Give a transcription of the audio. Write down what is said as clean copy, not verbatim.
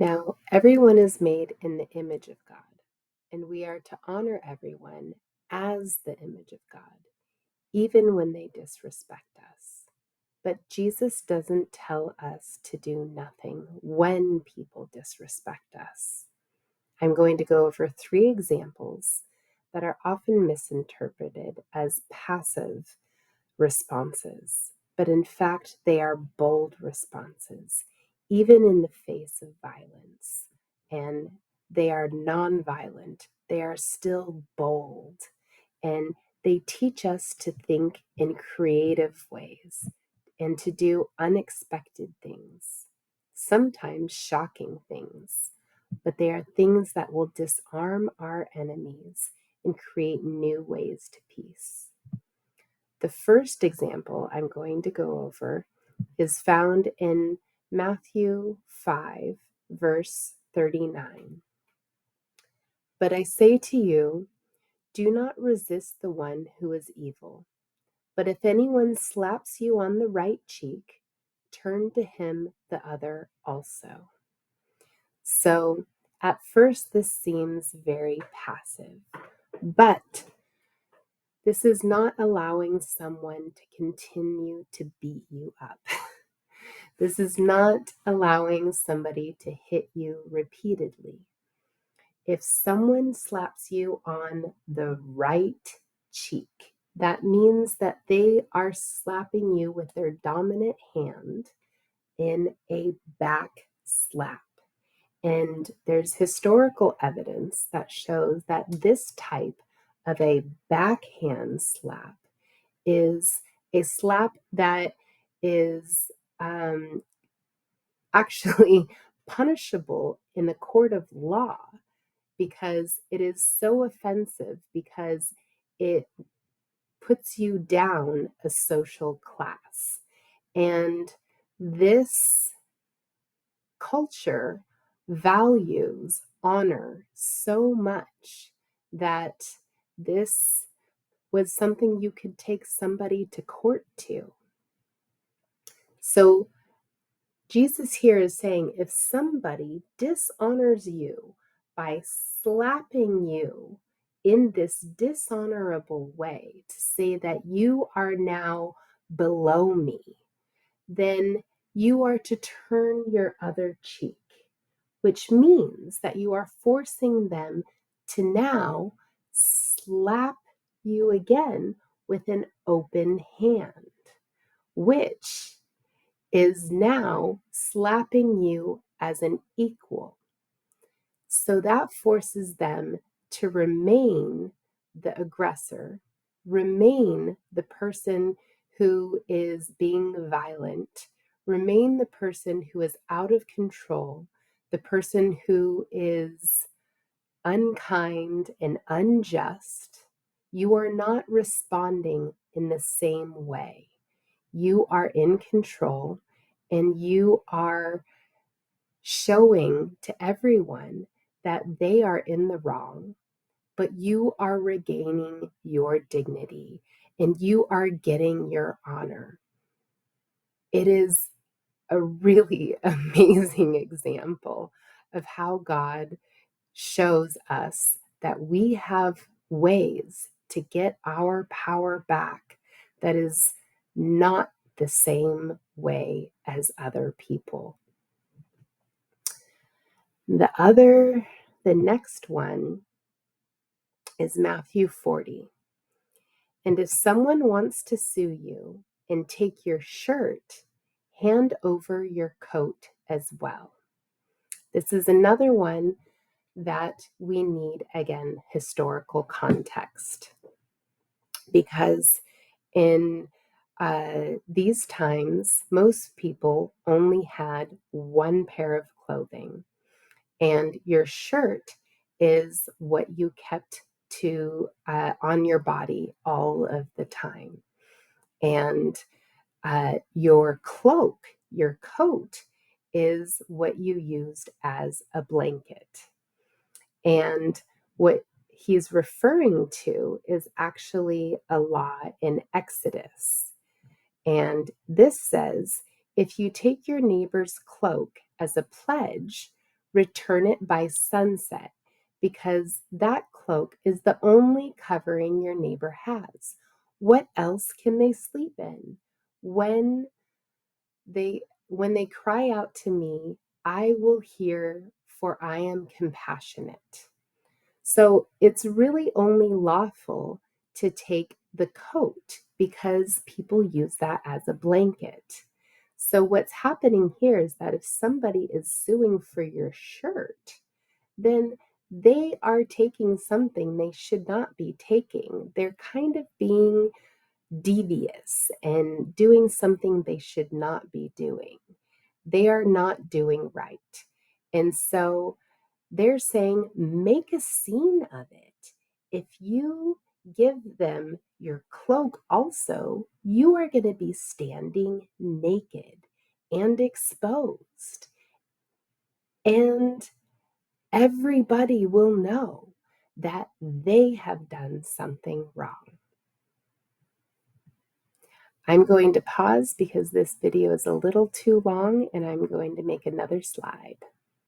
Now, everyone is made in the image of God, and we are to honor everyone as the image of God, even when they disrespect us. But Jesus doesn't tell us to do nothing when people disrespect us. I'm going to go over 3 examples that are often misinterpreted as passive responses, but in fact, they are bold responses, even in the face of violence. And they are nonviolent, they are still bold, and they teach us to think in creative ways and to do unexpected things, sometimes shocking things, but they are things that will disarm our enemies and create new ways to peace. The first example I'm going to go over is found in Matthew 5, verse 39. But I say to you, do not resist the one who is evil. But if anyone slaps you on the right cheek, turn to him the other also. So at first, this seems very passive, but this is not allowing someone to continue to beat you up. This is not allowing somebody to hit you repeatedly. If someone slaps you on the right cheek, that means that they are slapping you with their dominant hand in a back slap. And there's historical evidence that shows that this type of a backhand slap is a slap that is actually punishable in the court of law because it is so offensive, because it puts you down a social class. And this culture values honor so much that this was something you could take somebody to court to. So Jesus here is saying if somebody dishonors you by slapping you in this dishonorable way to say that you are now below me, then you are to turn your other cheek, which means that you are forcing them to now slap you again with an open hand, which is now slapping you as an equal. So that forces them to remain the aggressor, remain the person who is being violent, remain the person who is out of control, the person who is unkind and unjust. You are not responding in the same way. You are in control and you are showing to everyone that they are in the wrong, but you are regaining your dignity and you are getting your honor. It is a really amazing example of how God shows us that we have ways to get our power back that is not the same way as other people. The next one is Matthew 40. And if someone wants to sue you and take your shirt, hand over your coat as well. This is another one that we need, again, historical context. Because in these times, most people only had one pair of clothing. And your shirt is what you kept to on your body all of the time. And your cloak, your coat, is what you used as a blanket. And what he's referring to is actually a law in Exodus. And this says, if you take your neighbor's cloak as a pledge, Return it by sunset, because that cloak is the only covering your neighbor has. What else can they sleep in? When they cry out to me, I will hear, for I am compassionate. So it's really only lawful to take the coat because people use that as a blanket. So what's happening here is that if somebody is suing for your shirt, then they are taking something they should not be taking. They're kind of being devious and doing something they should not be doing. They are not doing right. And so they're saying, make a scene of it. If you give them your cloak also, you are going to be standing naked and exposed. And everybody will know that they have done something wrong. I'm going to pause because this video is a little too long, and I'm going to make another slide.